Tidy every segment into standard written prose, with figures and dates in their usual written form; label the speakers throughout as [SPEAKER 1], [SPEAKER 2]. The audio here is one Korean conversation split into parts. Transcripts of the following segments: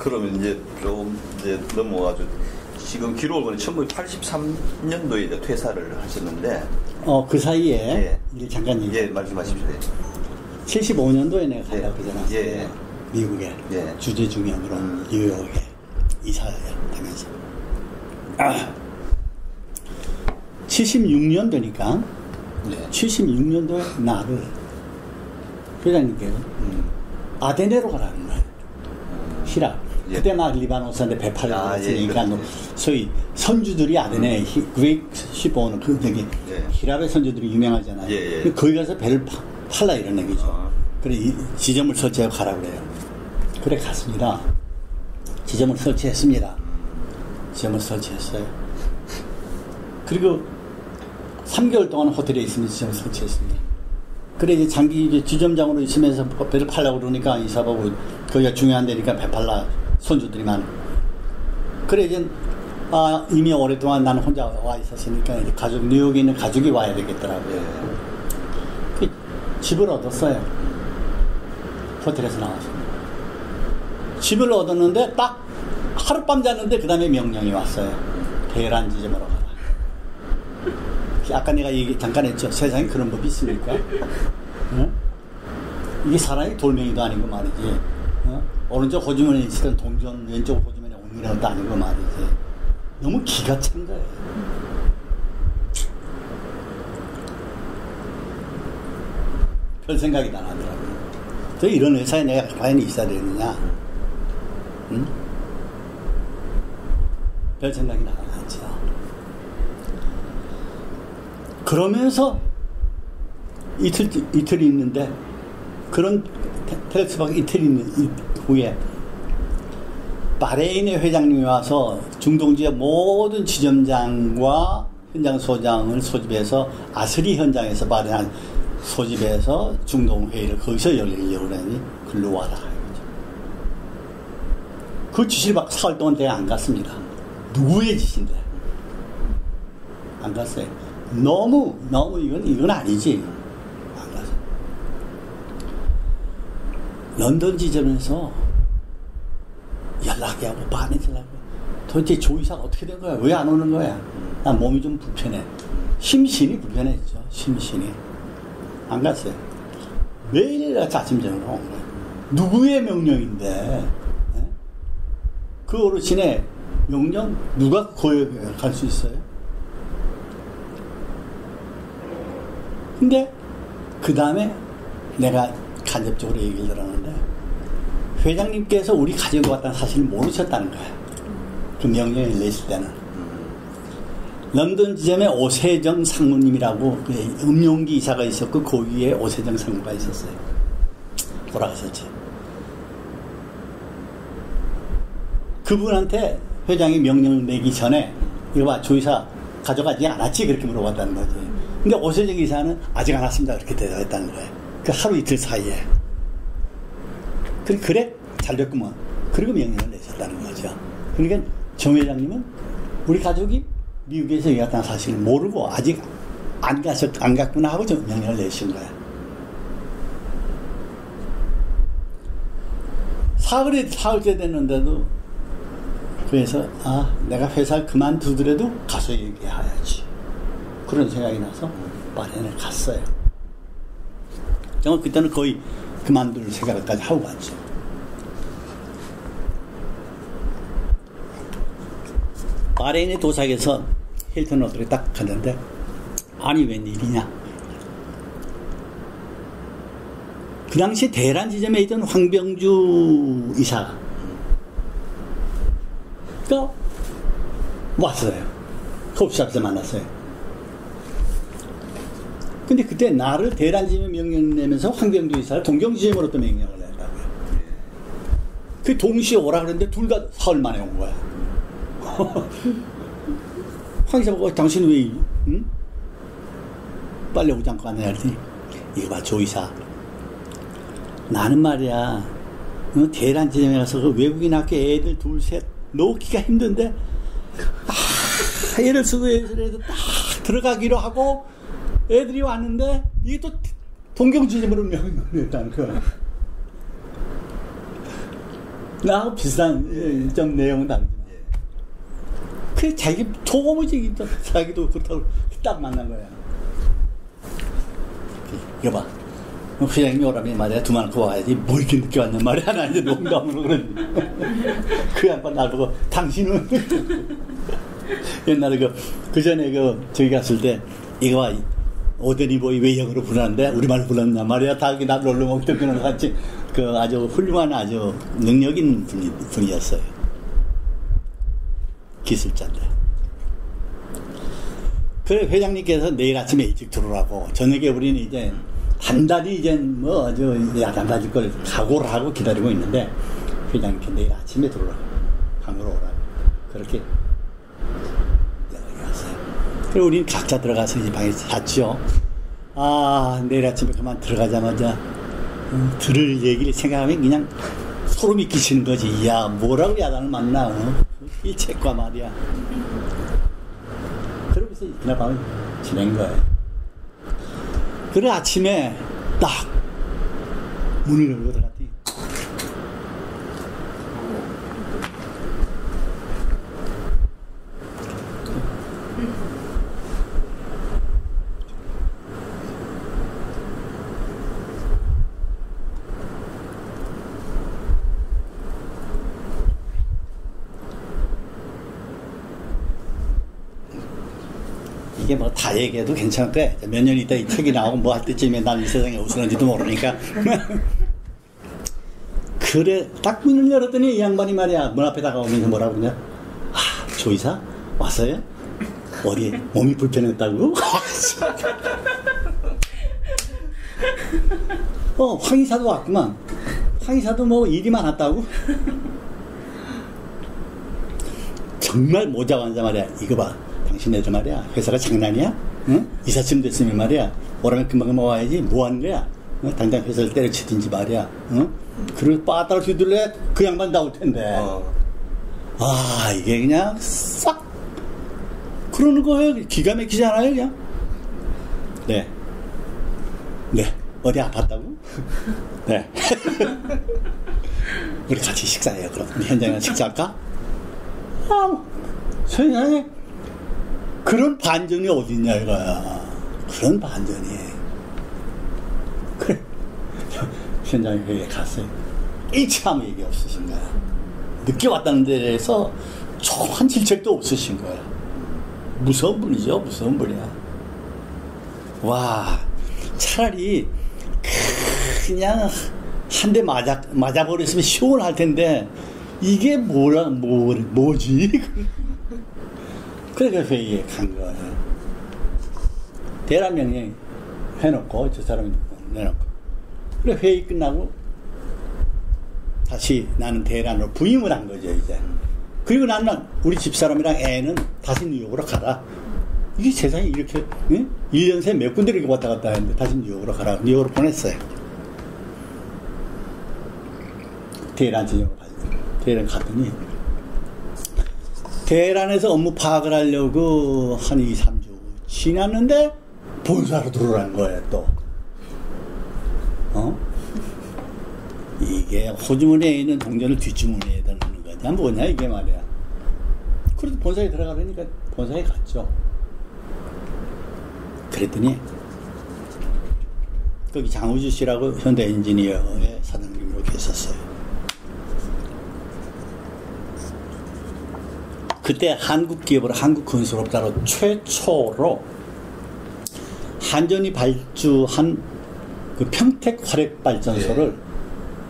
[SPEAKER 1] 그러면 이제 좀 이제 넘어가죠. 지금 기록을 보니 1983년도에 이제 퇴사를 하셨는데.
[SPEAKER 2] 그 사이에
[SPEAKER 1] 예.
[SPEAKER 2] 이제 잠깐
[SPEAKER 1] 예, 말씀하십시오.
[SPEAKER 2] 75년도에 내가 가려고 그러잖아.
[SPEAKER 1] 예.
[SPEAKER 2] 미국에
[SPEAKER 1] 예.
[SPEAKER 2] 주재 중역으로 뉴욕에 이사하면서 76년도니까
[SPEAKER 1] 네.
[SPEAKER 2] 76년도에 나를 회장님께서 아데네로 가라는 거예요. 히랍.
[SPEAKER 1] 예.
[SPEAKER 2] 그때 막 리바노스한테 배팔을 했으니까
[SPEAKER 1] 예,
[SPEAKER 2] 소위 선주들이 아데네 그릭 시보는 그 저기
[SPEAKER 1] 예.
[SPEAKER 2] 히랍의 선주들이 유명하잖아요.
[SPEAKER 1] 예, 예.
[SPEAKER 2] 거기 가서 배를 팔라 이런 얘기죠. 그래 지점을 설치하고 가라 그래요. 그래 갔습니다. 지점을 설치했습니다. 지점을 설치했어요. 그리고 3개월 동안 호텔에 있으면 지점을 설치했습니다. 그래 이제 장기 이제 지점장으로 있으면서 배를 팔려고 그러니까 이사하고 거기가 중요한 데니까 배 팔라 손주들이 많아. 그래 이제 이미 오랫동안 나는 혼자 와 있었으니까 이제 가족 뉴욕에 있는 가족이 와야 되겠더라고요. 그 집을 얻었어요. 호텔에서 나와서 집을 얻었는데 딱 하룻밤 잤는데 그 다음에 명령이 왔어요. 대란 지점으로 가라. 아까 내가 얘기 잠깐 했죠. 세상에 그런 법이 있습니까? 응? 이게 사람이 돌멩이도 아니고 말이지. 오른쪽 호주머니에 있었던 동전 왼쪽 호주머니에 옮기는 것도 아니고 말이지. 너무 기가 찬 거예요. 별 생각이 다 나더라고요. 저 이런 회사에 내가 과연 있어야 되느냐? 응? 별 생각이 나지. 그러면서 이틀 있는데 그런 텔렉스박 이틀 있는 후에 바레인의 회장님이 와서 중동지의 모든 지점장과 현장 소장을 소집해서 아스리 현장에서 바레인 소집해서 중동 회의를 거기서 열리려고 그러니 글로 와라. 그 지시를 받고 4월 동안 내가 안 갔습니다. 누구의 지시인데? 안 갔어요. 너무 이건 아니지. 안 가서. 런던 지점에서 연락이 하고 반해주려고. 도대체 조이사가 어떻게 된 거야? 왜 안 오는 거야? 난 몸이 좀 불편해. 심신이 불편했죠. 심신이. 안 갔어요. 매일 같이 아침 저녁으로 온 거야. 누구의 명령인데? 그 어르신의 명령 누가 거역할 수 있어요? 근데 그 다음에 내가 간접적으로 얘기를 들었는데 회장님께서 우리 가지고 왔다는 사실을 모르셨다는 거야. 그 명령을 내실 때는. 런던 지점에 오세정 상무님이라고 그 음용기 이사가 있었고 그 위에 오세정 상무가 있었어요. 돌아가셨지. 그분한테 회장이 명령을 내기 전에 이거 봐 조이사 가져가지 않았지? 그렇게 물어봤다는 거지. 근데 오세정 이사는 아직 안 왔습니다. 그렇게 대답했다는 거예요. 그 하루 이틀 사이에. 그래? 잘 됐구먼. 그리고 명령을 내셨다는 거죠. 그러니까 정 회장님은 우리 가족이 미국에서 여기 갔다는 사실을 모르고 아직 안 갔구나 하고 좀 명령을 내신 거예요. 사흘째 됐는데도 그래서 내가 회사를 그만두더라도 가서 얘기해야지. 그런 생각이 나서 바레인을 갔어요. 정말 그때는 거의 그만둘 생각까지 하고 갔죠. 바레인에 도착해서 힐튼 호텔에 딱 갔는데 아니 웬일이냐. 그 당시 대란 지점에 있던 황병주 이사가 왔어요. 커피숍에서 만났어요. 근데 그때 나를 대란 지점에 명령 내면서 황병주 이사를 동경지점으로 또 명령을 내더라고요. 그 동시에 오라 그랬는데 둘 다 사흘 만에 온 거야. 황 이사 보고 당신 왜 응? 빨리 오지 않고 왔냐 했더니 이거 봐 조 이사 나는 말이야 대란 지점에 가서 그 외국인 학교 애들 둘 셋 놓기가 힘든데 애를 쓰고 애들 딱 들어가기로 하고 애들이 왔는데 이게 또 동경지점으로 명령을 했다는 거야. 나하고 비슷한 좀 내용은 다르지만. 그 자기 도무지 자기도 그렇다고 딱 만난 거야. 여봐, 회장님이 오라면 말이야 두 만 거 와야지 뭐 이렇게 늦게 왔냔 말이야. 나 이제 농담으로 그러지. 그 양반 날 보고 당신은 옛날에 그 전에 저기 갔을 때 이거 봐, 오데니 보이 왜 영어로 부르는데 우리말 불렀냐 말이야. 다 나 놀러 먹던 그런 같이 아주 훌륭한 아주 능력 있는 분이었어요. 기술자인데. 그래 회장님께서 내일 아침에 일찍 들어오라고. 저녁에 우리는 이제 단단히 이제 뭐 아주 야단맞을 걸 각오를 하고 기다리고 있는데 회장님께 내일 아침에 들어오라고. 방으로 오라고. 그렇게 연락이 왔어요. 그리고 우리는 각자 들어가서 이제 방에 잤죠. 아, 내일 아침에 그만 들어가자마자 들을 얘기를 생각하면 그냥 소름이 끼치는 거지. 이야, 뭐라고 야단을 만나. 이 책과 말이야. 그러면서 그날 밤을 지낸 거예요. 그래 아침에 딱 문을 열고 들어갔더니 이게 뭐 다 얘기해도 괜찮을 거야. 몇 년 있다 이 책이 나오고 뭐 할 때쯤에 난 이 세상에 웃으는지도 모르니까. 그래 딱 문을 열었더니 이 양반이 말이야 문 앞에 다가오면서 뭐라고 그러냐. 아, 조이사 왔어요? 어디 몸이 불편했다고? 황의사도 왔구만. 황의사도 뭐 일이 많았다고? 정말 모자완자 말이야. 이거 봐. 당신네들 말이야 회사가 장난이야? 응? 이사쯤 됐으면 말이야 오라면 금방 와야지 뭐 하는 거야? 응? 당장 회사를 때려치든지 말이야. 응? 그리고 빠따를 휘둘러야 그 양반 나올 텐데. 아 이게 그냥 싹 그러는 거예요. 기가 막히지 않아요 그냥? 네 어디 아팠다고? 네 우리 같이 식사해요. 그럼 현장에 식사할까? 세상에 그런 반전이 어딨냐 이거야. 그런 반전이. 그래 현장에 회의에 갔어요. 일체 아무 얘기 없으신 거야. 늦게 왔다는 데 대해서 한 질책도 없으신 거야. 무서운 분이죠. 무서운 분이야. 와 차라리 그냥 한 대 맞아버렸으면 시원할 텐데 이게 뭐지? 그래서 회의에 간 거예요. 대란 명령 해놓고 저 사람이 내놓고 그래 회의 끝나고 다시 나는 대란으로 부임을 한 거죠 이제. 그리고 나는 우리 집사람이랑 애는 다시 뉴욕으로 가라. 이게 세상에 이렇게 1년 새 몇 군데를 왔다 갔다 했는데 다시 뉴욕으로 가라. 뉴욕으로 보냈어요. 대란 진영으로 가요. 대란 갔더니 대란에서 업무 파악을 하려고 한 2, 3주 지났는데 본사로 들어오라는 거예요 또. 이게 호주머니에 있는 동전을 뒷주머니에 넣는 거냐 뭐냐 이게 말이야. 그래도 본사에 들어가려니까 본사에 갔죠. 그랬더니 거기 장우주 씨라고 현대 엔지니어의 사장님으로 계셨어요. 그때 한국 기업으로 한국건설업자로 최초로 한전이 발주한 그 평택 화력발전소를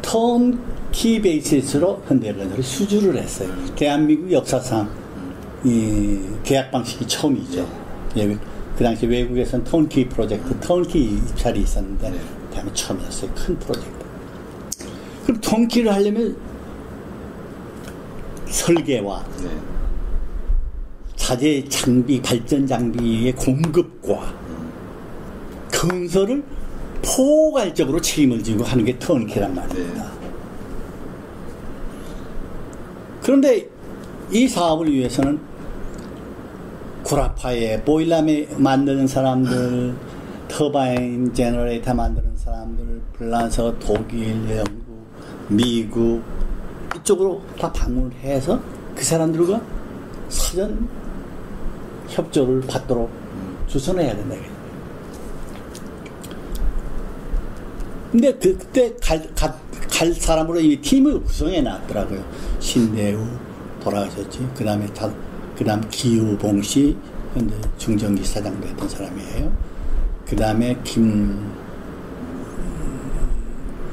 [SPEAKER 2] 턴키 베이시스로 현대에너지를 수주를 했어요. 대한민국 역사상 이 계약 방식이 처음이죠. 그 당시 외국에서는 턴키 프로젝트, 턴키 입찰이 있었는데 대한민국 처음이었어요. 큰 프로젝트. 그럼 턴키를 하려면 설계와 자재 장비, 발전 장비의 공급과 건설을 포괄적으로 책임을 지고 하는 게 턴키란 말입니다. 그런데 이 사업을 위해서는 구라파에 보일러 만드는 사람들, 터바인 제너레이터 만드는 사람들, 불란서, 독일, 영국, 미국 그쪽으로 다 방문을 해서 그 사람들과 사전 협조를 받도록 주선을 해야 된다. 근데 그때 갈 사람으로 이 팀을 구성해 놨더라고요. 신대우 돌아가셨지. 그 다음 기우봉 씨, 현재 중전기 사장도 했던 사람이에요. 그 다음에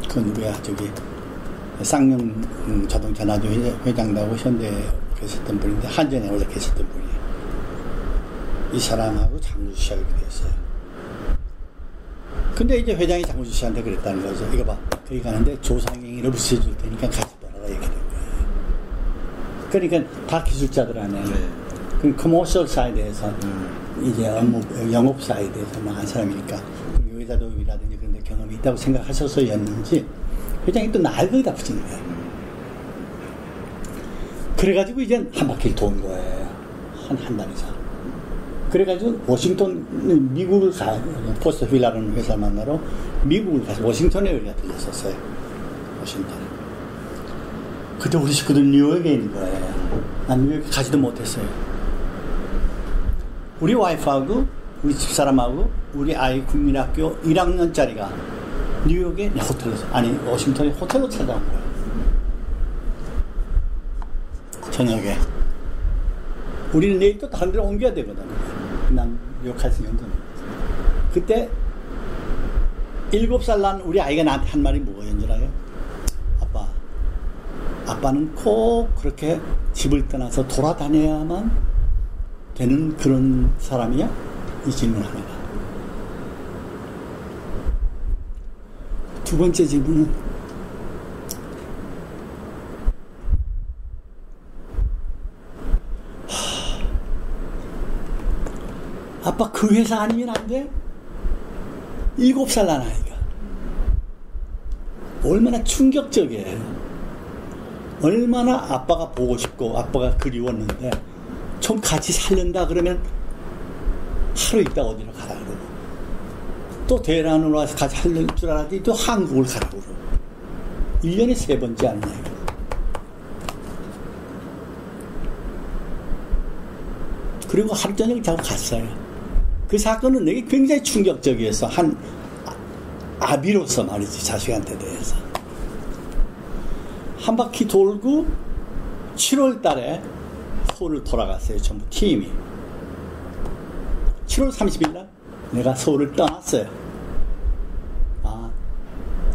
[SPEAKER 2] 그 누구야, 저기, 쌍용 자동차 나주 회장도 하고 현대에 계셨던 분인데, 한전에 원래 계셨던 분이에요. 이 사람하고 장우주 씨하고 이렇게 됐어요. 근데 이제 회장이 장우주 씨한테 그랬다는 거죠. 이거 봐. 거기 가는데 조상행위를 부채줄 테니까 같이 돌아라. 이렇게 된 거예요. 그러니까 다 기술자들 안에. 네. 그 커머셜 사이드에서 이제 영업 사이드에서 나간 사람이니까 그리고 여자도이라든지 그런 데 경험이 있다고 생각하셔서였는지 회장이 또 날 거기다 붙인 거예요. 그래가지고 이제 한 바퀴를 돈 거예요. 한 달 이상. 그래가지고 워싱턴, 미국을 포스터 휠라는 회사를 만나러 미국을 가서 워싱턴에 우리가 들렸었어요. 워싱턴에. 그때 우리 식구들 뉴욕에 있는 거예요. 난 뉴욕에 가지도 못했어요. 우리 와이프하고 우리 집사람하고 우리 아이 국민학교 1학년짜리가 뉴욕의 호텔에서, 아니 워싱턴의 호텔로 찾아온 거예요. 저녁에. 우리는 내일 또 다른 데로 옮겨야 되거든. 난 뉴욕 갈 생각은. 그때 7살 난 우리 아이가 나한테 한 말이 뭐였는 줄 알아요? 아빠는 꼭 그렇게 집을 떠나서 돌아다녀야만 되는 그런 사람이야? 이 질문 하나가. 두 번째 질문은 아빠 그 회사 아니면 안 돼? 7살 난 아이가. 얼마나 충격적이에요. 얼마나 아빠가 보고 싶고 아빠가 그리웠는데 좀 같이 살린다 그러면 하루 있다 어디로 가라 그러고 또 대란으로 와서 같이 살릴 줄 알았더니 또 한국을 가라 그러고 1년에 3번째 아니냐 이거. 그리고 하루 저녁 자고 갔어요. 그 사건은 내게 굉장히 충격적이었어. 한 아비로서 말이지, 자식한테 대해서. 한 바퀴 돌고 7월 달에 서울을 돌아갔어요. 전부 팀이. 7월 30일 날 내가 서울을 떠났어요. 아,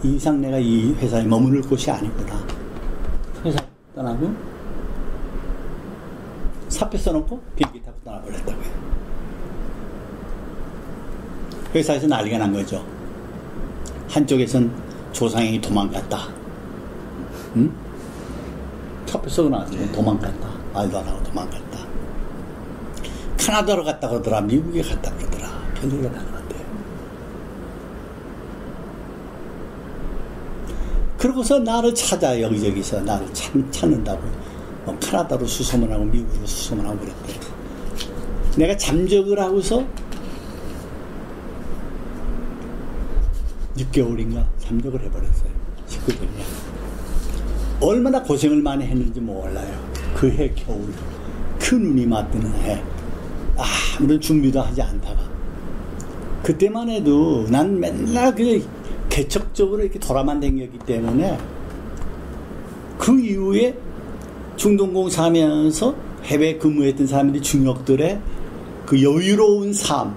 [SPEAKER 2] 이 이상 내가 이 회사에 머무를 곳이 아니구나. 회사 떠나고 사표 써놓고 비행기 타고 떠나버렸다고요. 회사에서 난리가 난 거죠. 한쪽에선 조상행이 도망갔다. 응? 사표 쓰고 나왔어요. 도망갔다. 말도 안 하고 도망갔다. 카나다로 갔다 그러더라. 미국에 갔다 그러더라. 별일이 난 것 같아요. 그러고서 나를 찾아 여기저기서 나를 찾는다고. 뭐 카나다로 수소문 하고 미국으로 수소문 하고 그랬대. 내가 잠적을 하고서 6개월인가 잠적을 해버렸어요. 식구들이랑. 얼마나 고생을 많이 했는지 몰라요. 그 해 겨울. 그 눈이 맞드는 해. 아무런 준비도 하지 않다가. 그때만 해도 난 맨날 그 개척적으로 이렇게 돌아만 댕겼기 때문에 그 이후에 중동공사 하면서 해외 근무했던 사람들이 중역들의 그 여유로운 삶,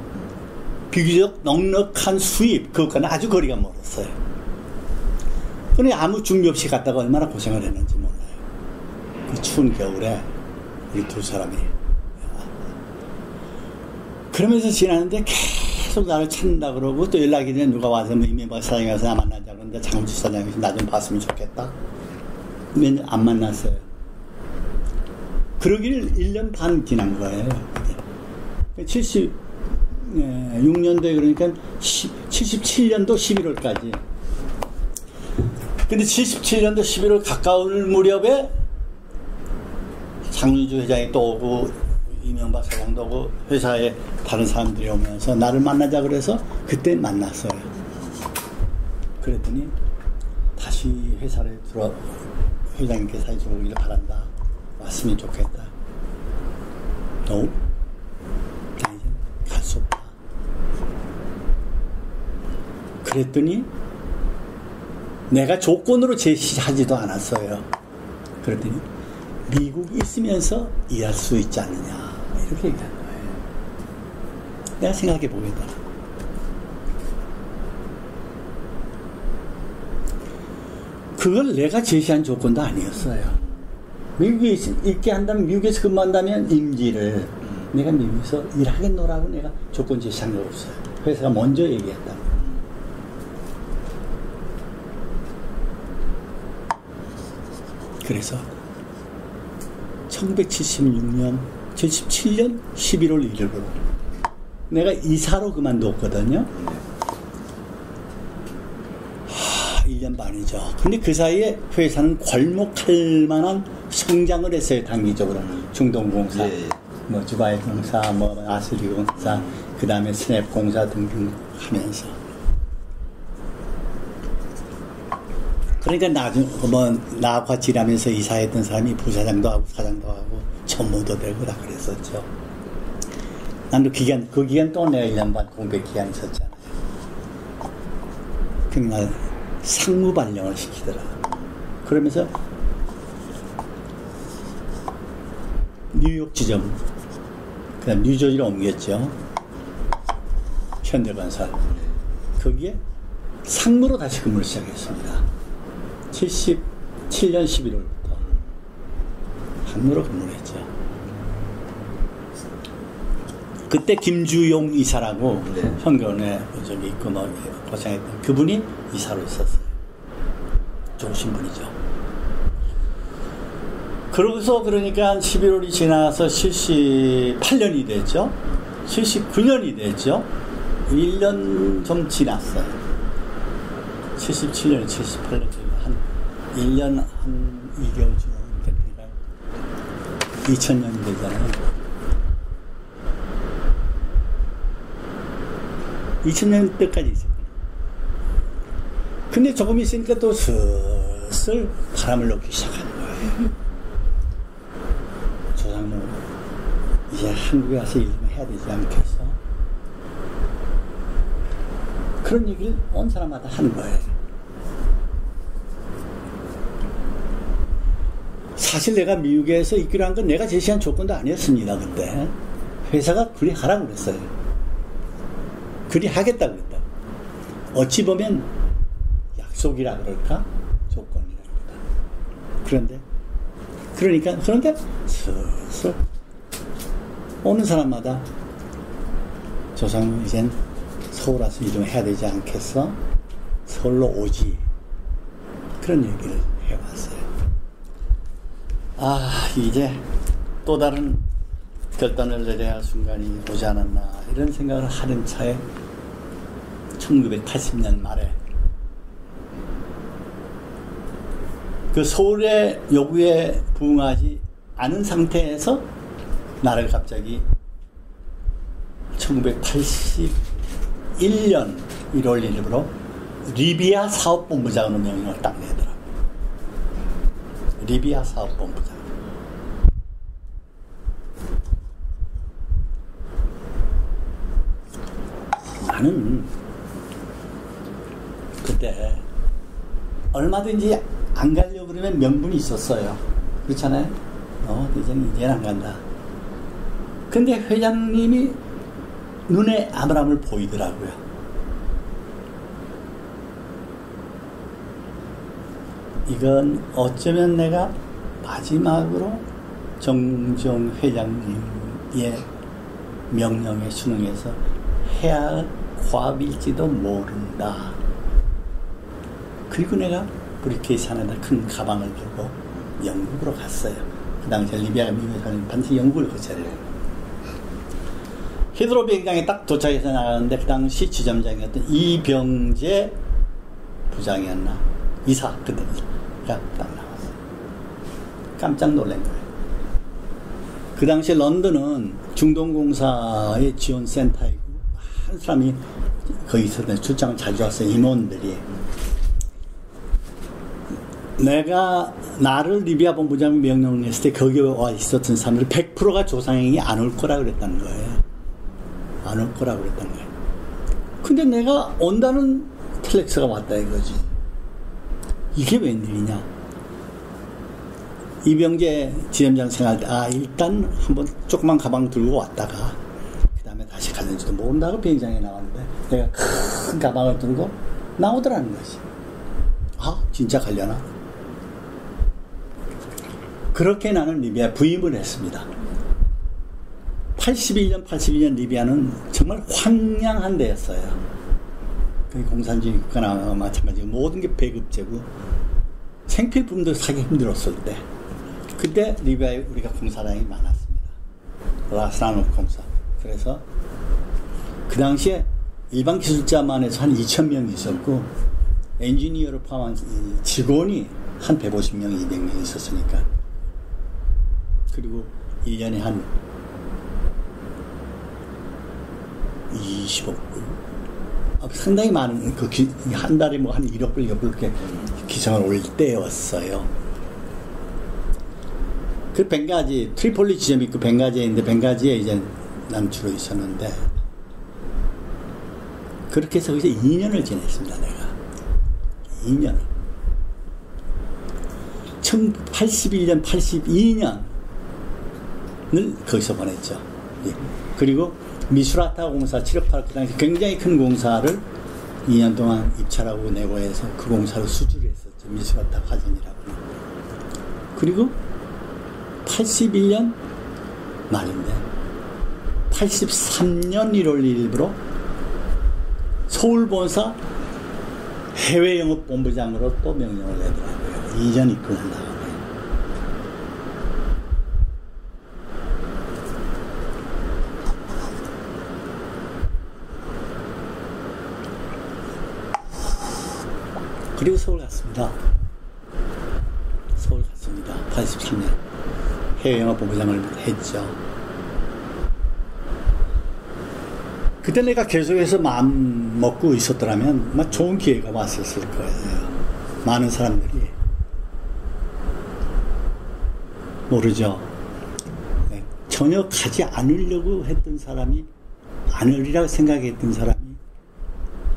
[SPEAKER 2] 비교적 넉넉한 수입, 그것과는 아주 거리가 멀었어요. 그런데 아무 준비 없이 갔다가 얼마나 고생을 했는지 몰라요. 그 추운 겨울에 우리 두 사람이. 그러면서 지나는데 계속 나를 찾는다 그러고 또 연락이 되면 누가 와서 뭐 이명박 사장이 와서 나 만나자 그러는데 장우주 사장이 나 좀 봤으면 좋겠다. 몇 년 안 만났어요. 그러길 1년 반 지난 거예요. 76년도에 그러니까 77년도 11월까지. 근데 77년도 11월 가까울 무렵에 장유주 회장이 또 오고 이명박 사장도 오고 회사에 다른 사람들이 오면서 나를 만나자 그래서 그때 만났어요. 그랬더니 다시 다시 회사를 회장님께 사회 들어오기를 바란다. 왔으면 좋겠다. 나 이제 갈 수 없다. 그랬더니 내가 조건으로 제시하지도 않았어요. 그랬더니 미국에 있으면서 일할 수 있지 않느냐 이렇게 얘기한 거예요. 내가 생각해 보겠다. 그걸 내가 제시한 조건도 아니었어요. 미국에 있게 한다면, 미국에서 근무한다면 임기를 내가 미국에서 일하겠노라고 내가 조건 제시한 거 없어요. 회사가 먼저 얘기했다. 그래서 1976년 77년 11월 1일로 내가 이사로 그만뒀거든요. 1년 반이죠. 근데 그 사이에 회사는 괄목할 만한 성장을 했어요. 단기적으로. 중동공사, 뭐 주바이 공사, 뭐 아스리 공사, 그 다음에 스냅 공사 등등 하면서. 그러니까 나중 나와 같이 일하면서 이사했던 사람이 부사장도 하고 사장도 하고 전무도 되고 다 그랬었죠. 난도 그 기간 동안 내가 1년 반 공백 기간이 있었잖아요. 그날 상무 발령을 시키더라. 그러면서 뉴욕 지점, 그다음 뉴저지로 옮겼죠. 현대건설. 거기에 상무로 다시 근무를 시작했습니다. 77년 11월부터 상무로 근무를 했죠. 그때 김주용 이사라고 현견에 저기 있고 뭐 고생했던 그분이 이사로 있었어요. 좋으신 분이죠. 그러고서 그러니까 11월이 지나서 78년이 됐죠. 79년이 됐죠. 1년 좀 지났어요. 77년, 78년 한 1년 한 2개월 좀 되니까 2000년이 되잖아요. 2000년 때까지 있었거든요. 근데 조금 있으니까 또 슬슬 바람을 놓기 시작하는 거예요. 조상모 이제 한국에 와서 일 좀 해야 되지 않겠어? 그런 얘기를 온 사람마다 하는 거예요. 사실 내가 미국에서 있기로 한 건 내가 제시한 조건도 아니었습니다. 그때 회사가 그리 하라고 그랬어요. 그리 하겠다고 그랬다. 어찌 보면 약속이라 그럴까? 조건이라 그럴까? 그런데 슬슬 오는 사람마다 조상은 이젠 서울 와서 일 좀 해야 되지 않겠어? 서울로 오지. 그런 얘기를 해왔어요. 이제 또 다른 결단을 내려야 할 순간이 오지 않았나 이런 생각을 하는 차에 1980년 말에 그 서울의 요구에 부응하지 않은 상태에서 나를 갑자기 1981년 1월 1일부로 리비아 사업본부장으로 명령을 딱 내더라고요. 리비아 사업본부장. 나는 그때 얼마든지 안 가려고 그러면 명분이 있었어요. 그렇잖아요? 이제는 안 간다. 근데 회장님이 눈에 아브라함을 보이더라고요. 이건 어쩌면 내가 마지막으로 정종 회장님의 명령에 순응해서 해야 할 과업일지도 모른다. 그리고 내가 브리케이스 안에다 큰 가방을 들고 영국으로 갔어요. 그 당시에 리비아가 미국에 가면 반드시 영국을 거쳐야 돼요. 히드로 비행장에 딱 도착해서 나가는데 그 당시 지점장이었던 이병재 부장이었나? 이사, 그때 딱 나왔어요. 깜짝 놀란 거예요. 그 당시에 런던은 중동공사의 지원센터이고 한 사람이 거기 있었는데 출장을 자주 왔어요. 임원들이. 내가 나를 리비아 본부장이 명령했을 때 거기에 와 있었던 사람들이 100%가 조상행이 안 올 거라 그랬다는 거예요. 안 올 거라 그랬다는 거예요. 근데 내가 온다는 텔렉스가 왔다 이거지. 이게 웬일이냐. 이병재 지점장 생활 때 일단 한번 조그만 가방 들고 왔다가 그 다음에 다시 가는지도 모른다고 비행장에 나왔는데 내가 큰 가방을 들고 나오더라는 거지. 진짜 가려나? 그렇게 나는 리비아에 부임을 했습니다. 82년 리비아는 정말 황량한 데였어요. 공산주의 국가나 마찬가지고 모든 게 배급제고 생필품도 사기 힘들었을 때 그때 리비아에 우리가 공사장이 많았습니다. 라스라노프 공사. 그래서 그 당시에 일반 기술자만 해서 한 2,000명 있었고 엔지니어를 포함한 직원이 한 150명, 200명 있었으니까. 그리고 1년에 한 20억 불. 상당히 많은, 한 달에 뭐 한 1억 불, 2억 불 이렇게 기상을 올 때였어요. 그 벵가지, 트리폴리 지점이 있고 벵가지에 있는데, 벵가지에 이제 난 주로 있었는데, 그렇게 해서 거기서 2년을 지냈습니다, 내가. 2년. 1981년, 82년을 거기서 보냈죠. 예. 그리고 미수라타 공사, 7억8억 그 당시 굉장히 큰 공사를 2년 동안 입찰하고 내고 해서 그 공사를 수주를 했었죠. 미수라타 화전이라고. 그리고 81년 말인데 83년 1월 1일부로 서울본사 해외영업본부장으로 또 명령을 내더라고요. 2년 있고 난 다음에. 그리고 서울 갔습니다. 83년. 해외영업본부장을 했죠. 그때 내가 계속해서 마음 먹고 있었더라면 막 좋은 기회가 왔었을 거예요. 많은 사람들이 모르죠. 네. 전혀 가지 않으려고 했던 사람이 않으리라고 생각했던 사람이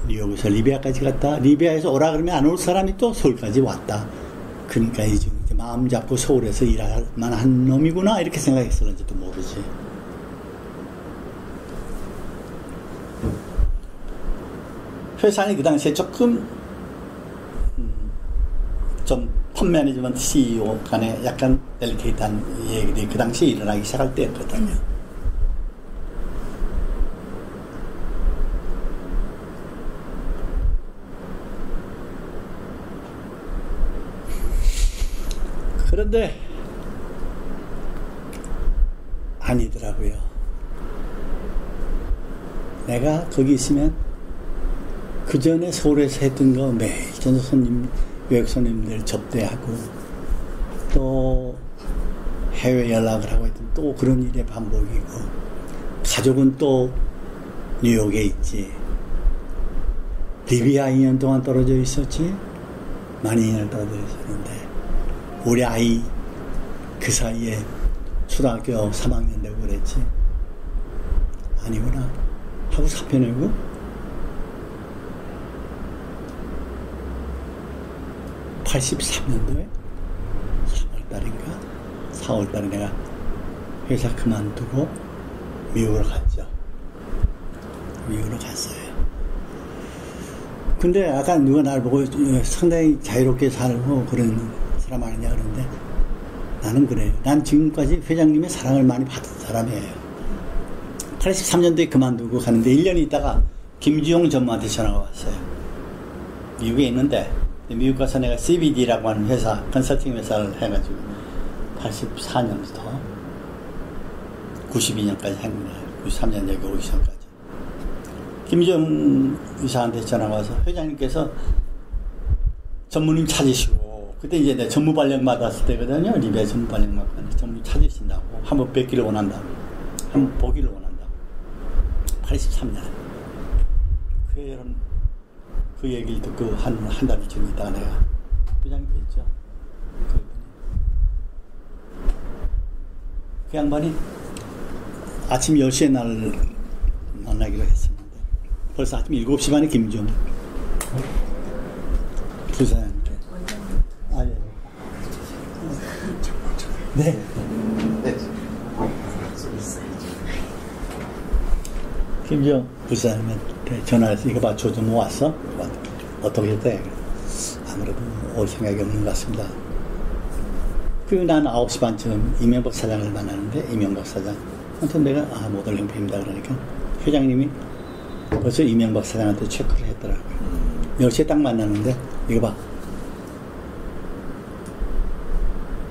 [SPEAKER 2] 뉴욕에서 리비아까지 갔다. 리비아에서 오라 그러면 안 올 사람이 또 서울까지 왔다. 그러니까 이제 마음 잡고 서울에서 일할 만한 놈이구나 이렇게 생각했었는지도 모르지. 회사는 그 당시에 조금 좀 펀 매니지먼트 CEO 간에 약간 델리케이트한 얘기들이 그 당시에 일어나기 시작할 때였거든요. 그런데 아니더라고요. 내가 거기 있으면 그 전에 서울에서 했던 거 매일 저녁 외국 손님들 접대하고 또 해외 연락을 하고 있던 또 그런 일의 반복이고 가족은 또 뉴욕에 있지. 리비아 2년 동안 떨어져 있었지. 만 2년을 떨어져 있었는데 우리 아이 그 사이에 초등학교 3학년 되고 그랬지. 아니구나 하고 사표 내고 83년도에 3월달인가 4월달에 내가 회사 그만두고 미국으로 갔죠. 미국으로 갔어요. 근데 아까 누가 날 보고 상당히 자유롭게 살고 그런 사람 아니냐 그러는데 나는 그래요. 난 지금까지 회장님의 사랑을 많이 받은 사람이에요. 83년도에 그만두고 가는데 1년 있다가 김주용 전무한테 전화가 왔어요. 미국에 있는데 미국 가서 내가 CBD라고 하는 회사, 컨설팅 회사를 해가지고 84년부터 92년까지 한 거예요. 93년 여기 오기 전까지. 김정 의사한테 전화가 와서 회장님께서 전무님 찾으시고 그때 이제 내가 전무 발령 받았을 때거든요. 리비아 전무 발령 받았는데 전무님 찾으신다고 한번 뵙기를 원한다고 한번 보기를 원한다고 83년 그 얘기를 듣고 한 달 전에 있다가 내가 회장님 뵀죠. 그 양반이 아침 10시에 나를 만나기로 했었는데 벌써 아침 7시 반에 김종 부사장한테 아, 예. 네. 김종 부사장한테 전화해서 이거 봐 조정모 왔어? 어떻게 했대? 아무래도 올 생각이 없는 것 같습니다. 그리고 난 9시 반쯤 이명박 사장을 만나는데 이명박 사장한테 내가 못 올 형편입니다. 그러니까 회장님이 벌써 이명박 사장한테 체크를 했더라고요. 10시에 딱 만났는데 이거 봐.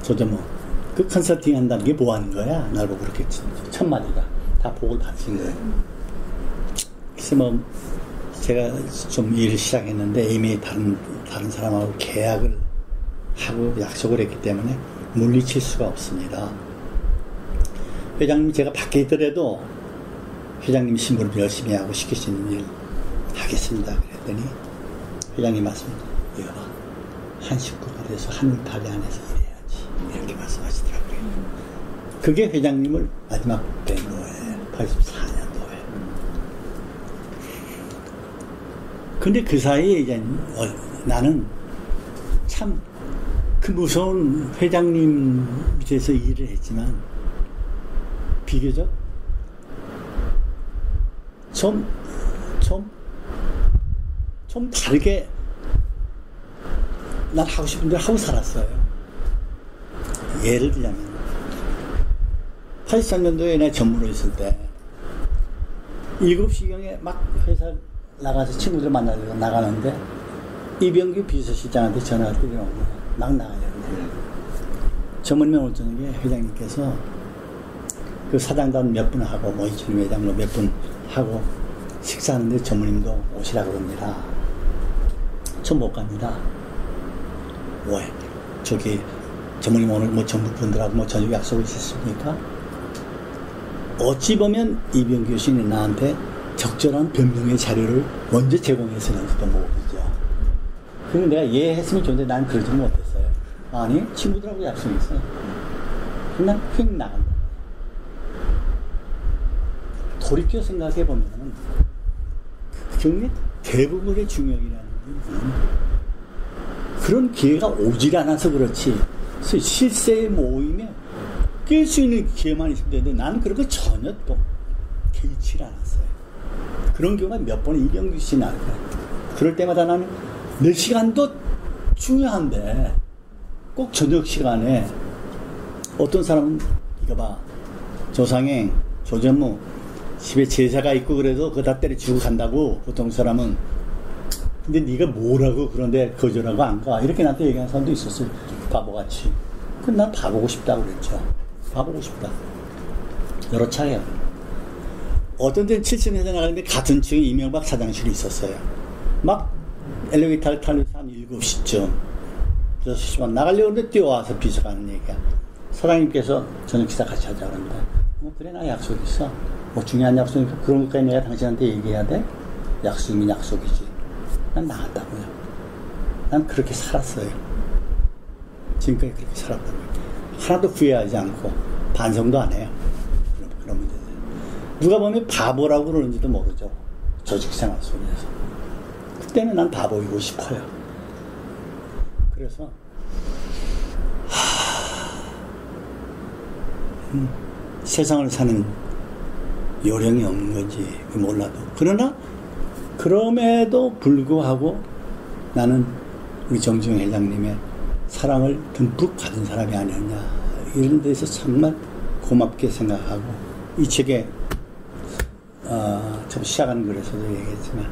[SPEAKER 2] 조정모 그 컨설팅 한다는 게 뭐 하는 거야? 날 보고 그렇게 첫 마디가 다 보고 다친 거예요. 그래서 뭐 제가 좀 일을 시작했는데 이미 다른 사람하고 계약을 하고 약속을 했기 때문에 물리칠 수가 없습니다. 회장님 제가 밖에 있더라도 회장님 신부를 열심히 하고 시키시는 일 하겠습니다. 그랬더니 회장님 말씀 이거 봐. 한 식구가 돼서 한 다리 안에서 일해야지. 이렇게 말씀하시더라고요. 그게 회장님을 마지막 뵌 거예요. 84년도에. 근데 그 사이에 이제 나는 참 그 무서운 회장님 밑에서 일을 했지만 비교적 좀 다르게 난 하고 싶은 대로 하고 살았어요. 예를 들자면 83년도에 내가 전무로 있을 때 7시경에 막 회사 나가서 친구들 만나려고 나가는데 이병규 비서실장한테 전화가 들어오고 막 나가요. 전문면 올 저녁에 회장님께서 그 사장단 몇 분 하고 뭐 이춘희 회장도 몇 분 하고 식사하는데 전무님도 오시라고 그럽니다. 저 못 갑니다. 왜? 저기 전무님 오늘 뭐 전부 분들하고 뭐 저녁 약속이 있었습니까? 어찌 보면 이병규 씨는 나한테 적절한 변명의 자료를 먼저 제공했으면서도 모르죠. 그리고 내가 이해했으면 좋은데 난 그러지 못했어요. 아니 친구들하고 약속이 있어요. 난 휙 나간다. 돌이켜 생각해보면 경매 대부분의 중역이라는 건 그런 기회가 오질 않아서 그렇지 실세의 모임에 낄 수 있는 기회만 있을 텐데 나는 그런 거 전혀 또 개의치 않았어요. 그런 경우가 몇 번 이병규 씨는 알 거야. 그럴 때마다 나는 내 시간도 중요한데 꼭 저녁 시간에 어떤 사람은 이거 봐 조상행 조전무 집에 제사가 있고 그래도 그거 다 때려주고 간다고 보통 사람은. 근데 네가 뭐라고 그런데 거절하고 안 가 이렇게 나한테 얘기하는 사람도 있었어요. 바보같이. 그럼 난 봐보고 싶다고 그랬죠. 봐보고 싶다. 여러 차례요. 어떤 데는 7층에서 나가는데 같은 층에 이명박 사장실이 있었어요. 막 엘리베이터를 타면서 한 7시쯤 6시만 나가려고 하는데 뛰어와서 비서가 하는 얘기야. 사장님께서 저녁 식사 같이 하자 그러는데 그래 나 약속 있어. 뭐 중요한 약속이니까 그런 것까지 내가 당신한테 얘기해야 돼? 약속이면 약속이지. 난 나갔다고요. 난 그렇게 살았어요. 지금까지 그렇게 살았다고요. 하나도 후회하지 않고 반성도 안 해요. 그런 문제들. 누가 보면 바보라고 그러는지도 모르죠. 조직생활 속에서. 그때는 난 바보이고 싶어요. 그래서 세상을 사는 요령이 없는 건지 몰라도 그러나 그럼에도 불구하고 나는 우리 정주영 회장님의 사랑을 듬뿍 받은 사람이 아니었냐 이런 데서 정말 고맙게 생각하고 이 책에 처음 시작하는 글에서도 얘기했지만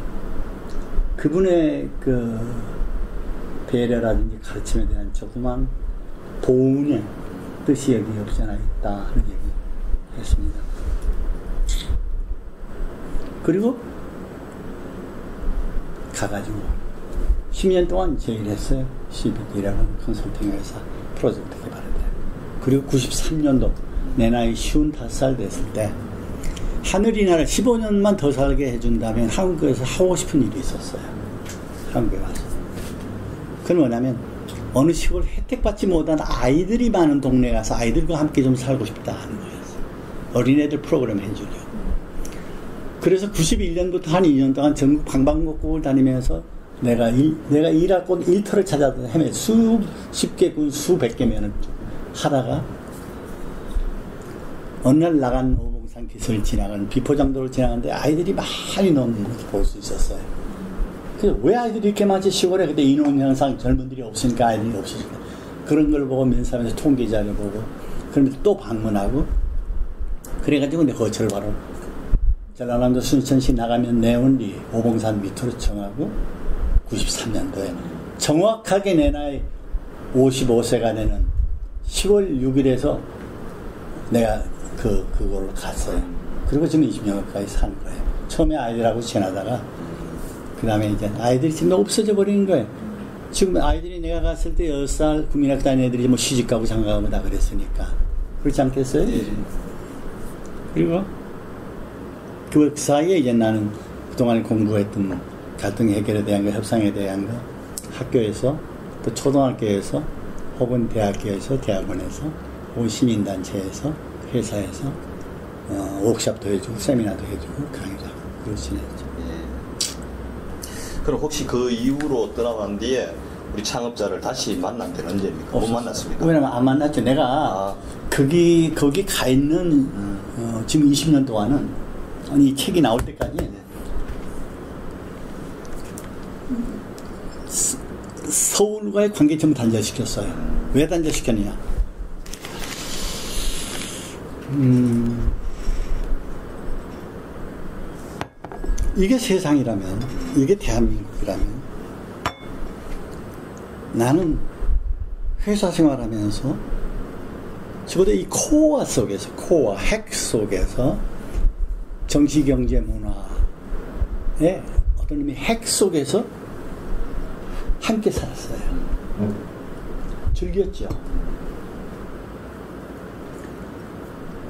[SPEAKER 2] 그분의 그 배려라든지 가르침에 대한 조그만 보훈의 뜻이 여기 없지 않아 있다 하는 얘기 했습니다. 그리고 가가지고 10년 동안 제일 했어요. CBD라는 컨설팅 회사 프로젝트 개발을 때. 그리고 93년도 내 나이 55살 됐을 때 하늘이 나를 15년만 더 살게 해준다면 한국에서 하고 싶은 일이 있었어요. 한국에 와서. 그건 뭐냐면 어느 시골 혜택받지 못한 아이들이 많은 동네에 가서 아이들과 함께 좀 살고 싶다 하는 거예요. 어린애들 프로그램 해주죠. 그래서 91년부터 한 2년 동안 전국 방방곡곡을 다니면서 내가 일할 곳 일터를 찾아서 헤매 수십 개 군 수백 개면은 하다가 어느 날 나간 오봉산 기술 지나가는 비포장도를 지나가는데 아이들이 많이 노는 것을 볼 수 있었어요. 그래서 왜 아이들이 이렇게 많지? 시골에 그때 인원현상 젊은들이 없으니까 아이들이 없으니까 그런 걸 보고 면사면서 통계자료 보고 그러면서 또 방문하고 그래가지고 내 거처를 바로 전라남도 순천시 나가면 내원리 오봉산 밑으로 정하고 93년도에 정확하게 내 나이 55세가 되는 10월 6일에서 내가 그걸 갔어요. 그리고 지금 20년 가까이 사는 거예요. 처음에 아이들하고 지나다가 그 다음에 이제 아이들이 지금 없어져 버리는 거예요. 지금 아이들이 내가 갔을 때 10살 국민학교 다니는 애들이 뭐 시집가고 장가가고 다 그랬으니까 그렇지 않겠어요? 네. 그리고 그 사이에 이제 나는 그동안 공부했던 갈등 해결에 대한 거, 협상에 대한 거 학교에서 또 초등학교에서 혹은 대학교에서 대학원에서 혹은 시민단체에서 회사에서 워크숍도 해주고 세미나도 해주고 강의도 하고 그러고 지냈죠.
[SPEAKER 1] 그럼 혹시 그 이후로 떠나간 뒤에 우리 창업자를 다시 만난 데는 언제입니까? 못 만났습니까?
[SPEAKER 2] 왜냐면 안 만났죠. 내가 거기 가 있는 지금 20년 동안은 이 책이 나올 때까지 서울과의 관계 전부 단절시켰어요. 왜 단절시켰느냐? 이게 세상이라면, 이게 대한민국이라면, 나는 회사 생활하면서 적어도 이 코어 속에서, 코어, 핵 속에서 정치, 경제, 문화의 어떤 의미 핵 속에서 함께 살았어요. 즐겼죠.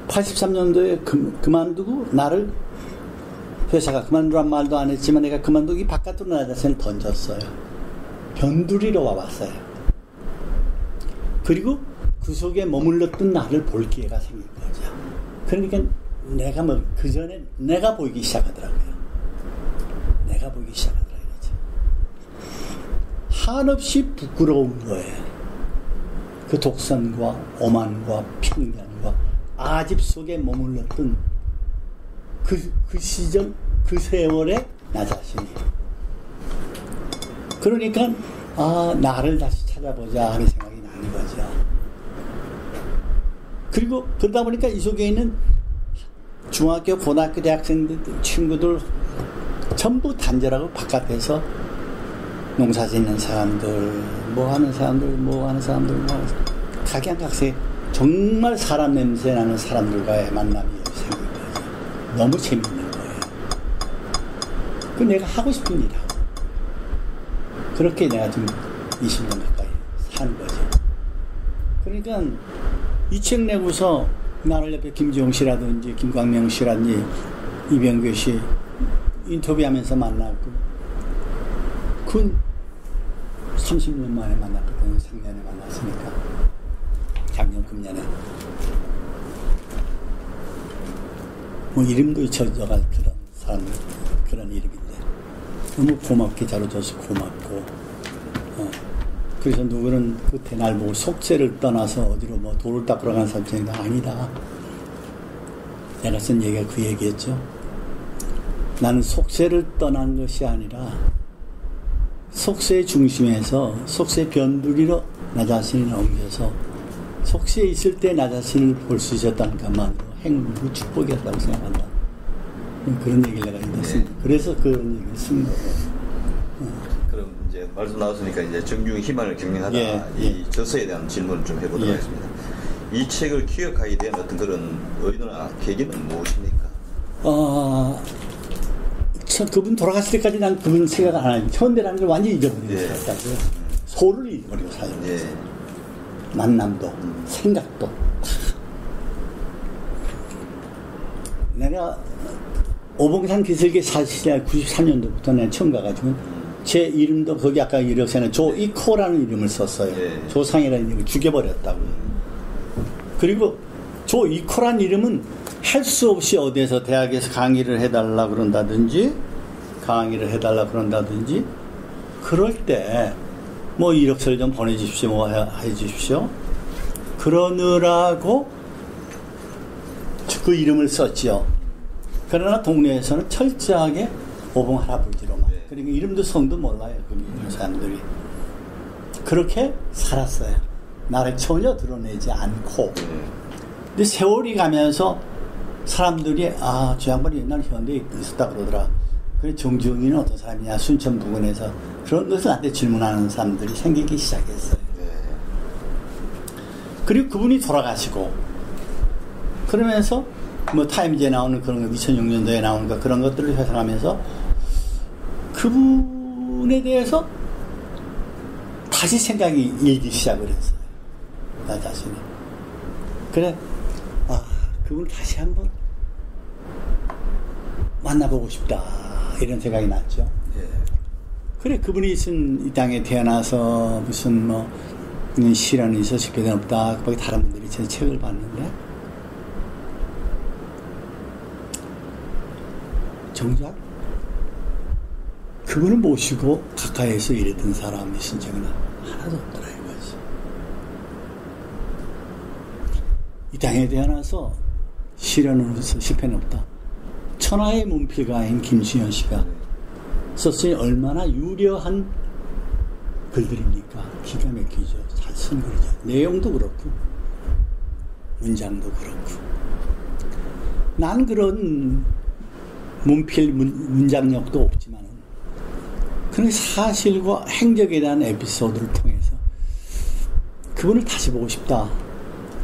[SPEAKER 2] 83년도에 그만두고 나를 회사가 그만두란 말도 안 했지만 내가 그만두기 바깥으로 나 자신을 던졌어요. 변두리로 와봤어요. 그리고 그 속에 머물렀던 나를 볼 기회가 생긴 거죠. 그러니까 내가 그 전에 내가 보이기 시작하더라고요. 내가 보이기 시작하더라고요. 한없이 부끄러운 거예요. 그 독선과 오만과 편견과 아집 속에 머물렀던 그 시절, 그 세월에 나 자신이. 그러니까, 나를 다시 찾아보자 하는 생각이 나는 거죠. 그리고 그러다 보니까 이 속에 있는 중학교, 고등학교, 대학생들, 친구들 전부 단절하고 바깥에서 농사 짓는 사람들, 뭐 하는 사람들, 각양각색 정말 사람 냄새 나는 사람들과의 만남이 생긴 거죠. 너무 재밌는 거예요. 그 내가 하고 싶은 일 하고. 그렇게 내가 지금 20년 가까이 사는 거죠. 그러니까 이 책 내고서 나를 옆에 김지용 씨라든지 김광명 씨라든지 이병규 씨 인터뷰하면서 만났고 그건 30년 만에 만났거든요. 작년에 만났으니까. 작년, 금년에. 뭐 이름도 잊혀져갈 그런 사람들, 그런 이름인데 너무 고맙게 잘해줘서 고맙고 그래서 누구는 그때 날 보고 속세를 떠나서 어디로 뭐 돌을 닦으러 간 사람이 아니다. 내가 쓴 얘기가 그 얘기였죠. 나는 속세를 떠난 것이 아니라 속세의 중심에서 속세의 변두리로 나 자신을 옮겨서 속세에 있을 때 나 자신을 볼 수 있었다는 것만으로 행복이고 축복이었다고 생각한다. 그런 얘기를 내가 했습니다. 그래서 그런 얘기를 쓴 거예요.
[SPEAKER 1] 그럼 이제 말씀 나왔으니까 이제 정규 희망을 경영하다 이 저서에 대한 질문을 좀 해보도록 하겠습니다. 이 책을 기억하게 된 어떤 그런 의도나 계기는 무엇입니까?
[SPEAKER 2] 그분 돌아갔을 때까지 난 그분 생각 안 해요. 현대라는 걸 완전히 잊어버리고 살았다고요. 소를 잊어버리고 살았어요. 만남도, 생각도. 내가 오봉산 기슭에 사실 93년도부터 내가 처음 가가지고 제 이름도 거기 아까 이력서에는 조이코라는 이름을 썼어요. 조상이라는 이름을 죽여버렸다고. 그리고 조이코라는 이름은 할 수 없이 어디에서 대학에서 강의를 해달라 그런다든지 그럴 때 뭐 이력서를 좀 보내주십시오, 뭐 해주십시오. 그러느라고 그 이름을 썼지요. 그러나 동네에서는 철저하게 오봉 할아버지로만. 그러니까 이름도 성도 몰라요, 그 사람들이. 그렇게 살았어요. 나를 전혀 드러내지 않고. 근데 세월이 가면서 사람들이 저 양반이 옛날 현대에 있었다 그러더라. 그래, 정주영이는 어떤 사람이냐, 순천 부근에서 그런 것을 나한테 질문하는 사람들이 생기기 시작했어요. 그리고 그분이 돌아가시고, 그러면서 뭐 타임즈에 나오는 그런 거, 2006년도에 나오는 거, 그런 것들을 회상하면서 그분에 대해서 다시 생각이 일기 시작을 했어요. 나 자신이. 그래, 그분 다시 한번 만나보고 싶다, 이런 생각이 났죠. 그래, 그분이 이 땅에 태어나서 무슨 뭐 시련이 있었을 필요는 없다. 거기 다른 분들이 제 책을 봤는데 정작 그분을 모시고 가까이에서 일했던 사람이 있은 적은 하나도 없더라 이거지. 이 땅에 태어나서 시련으로서 실패는 없다. 천하의 문필가인 김수현 씨가 썼으니 얼마나 유려한 글들입니까? 기가 막히죠. 잘 쓴 글이죠. 내용도 그렇고 문장도 그렇고. 난 그런 문필 문장력도 없지만 그런 사실과 행적에 대한 에피소드를 통해서 그분을 다시 보고 싶다.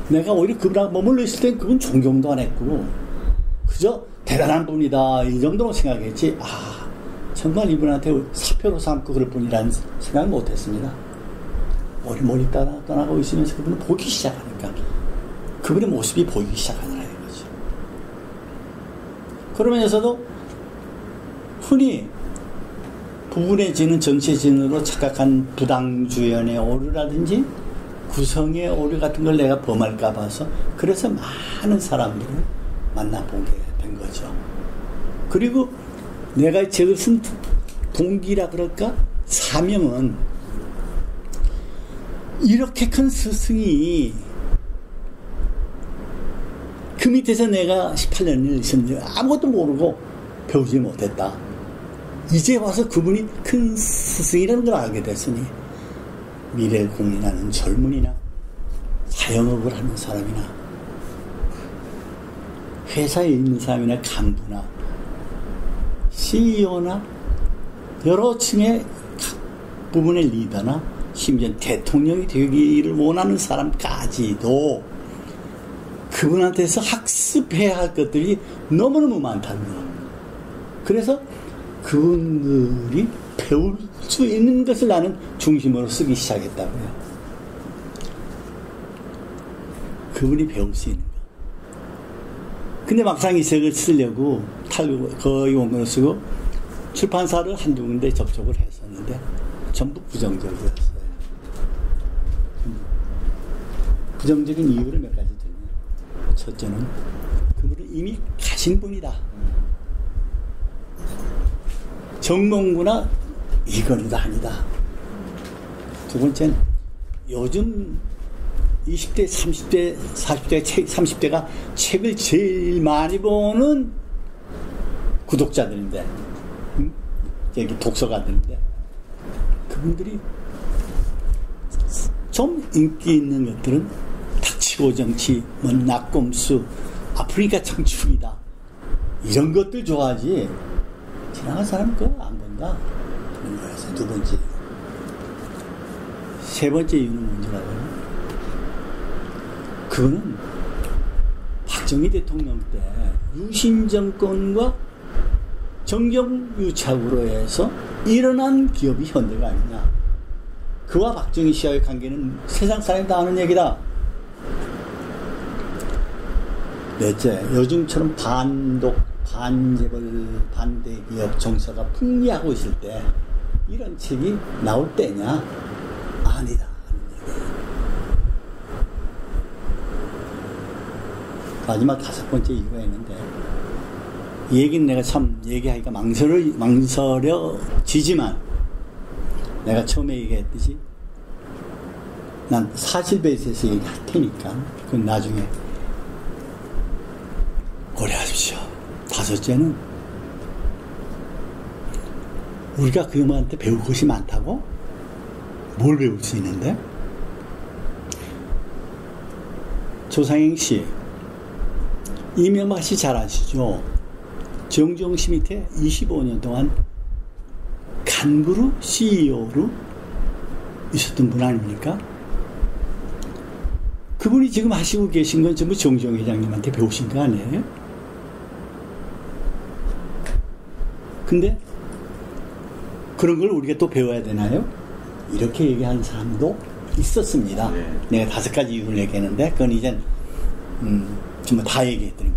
[SPEAKER 2] 내가 오히려 그분하고 머물러 있을 땐 그분 존경도 안 했고 그저 대단한 분이다 이 정도로 생각했지 정말 이분한테 사표로 삼고 그럴 뿐이라는 생각은 못했습니다. 머리 떠나고 있으면서 그분을 보기 시작하니까 그분의 모습이 보이기 시작하더라 이거죠. 그러면서도 흔히 부분해지는 정체진으로 착각한 부당주연의 오류라든지 구성의 오류 같은 걸 내가 범할까 봐서 그래서 많은 사람들을 만나보게 된 거죠. 그리고 내가 책을 쓴 동기라 그럴까? 사명은 이렇게 큰 스승이 그 밑에서 내가 18년을 있었는데 아무것도 모르고 배우지 못했다. 이제 와서 그분이 큰 스승이라는 걸 알게 됐으니 미래를 고민하는 젊은이나 사영업을 하는 사람이나 회사에 있는 사람이나 간부나 CEO나 여러 층의 각 부분의 리더나 심지어 대통령이 되기를 원하는 사람까지도 그분한테서 학습해야 할 것들이 너무너무 많다는 거. 그래서 그분들이 배울 수 있는 것을 나는 중심으로 쓰기 시작했다고요. 그분이 배울 수 있는 거. 근데 막상 이 책을 쓰려고 거의 원문을 쓰고 출판사를 한두 군데 접촉을 했었는데 전부 부정적이었어요. 부정적인 이유를 몇 가지 들면 첫째는 그분은 이미 가신 분이다. 정몽구나 이건희도 아니다. 두 번째는 요즘 20대, 30대, 40대, 30대가 책을 제일 많이 보는 구독자들인데, 여기 독서가들인데, 그분들이 좀 인기 있는 것들은 닥치고 정치, 뭐 낙곰수, 아프리카 청춘이다. 이런 것들 좋아하지, 지나간 사람은 그거 안 본다. 그런 거였어요. 두 번째. 세 번째 이유는 뭔지라고요? 그거는 박정희 대통령 때 유신 정권과 정경유착으로 해서 일어난 기업이 현대가 아니냐. 그와 박정희 씨와의 관계는 세상 사람이 다 아는 얘기다. 넷째, 요즘처럼 반독, 반재벌, 반대기업 정서가 풍미하고 있을 때 이런 책이 나올 때냐? 아니다. 마지막 5번째 이유가 있는데, 이 얘기는 내가 참 얘기하기가 망설여지지만, 내가 처음에 얘기했듯이, 난 사실 베이스에서 얘기할 테니까, 그건 나중에 고려하십시오. 5째는, 우리가 그 엄마한테 배울 것이 많다고? 뭘 배울 수 있는데? 조상행 씨, 이명박 씨 잘 아시죠? 정주영 씨 밑에 25년 동안 간부로 CEO로 있었던 분 아닙니까? 그분이 지금 하시고 계신 건 전부 정주영 회장님한테 배우신 거 아니에요? 근데 그런 걸 우리가 또 배워야 되나요? 이렇게 얘기하는 사람도 있었습니다. 네. 내가 5가지 이유를 얘기했는데 그건 이젠 전부 다 얘기했더니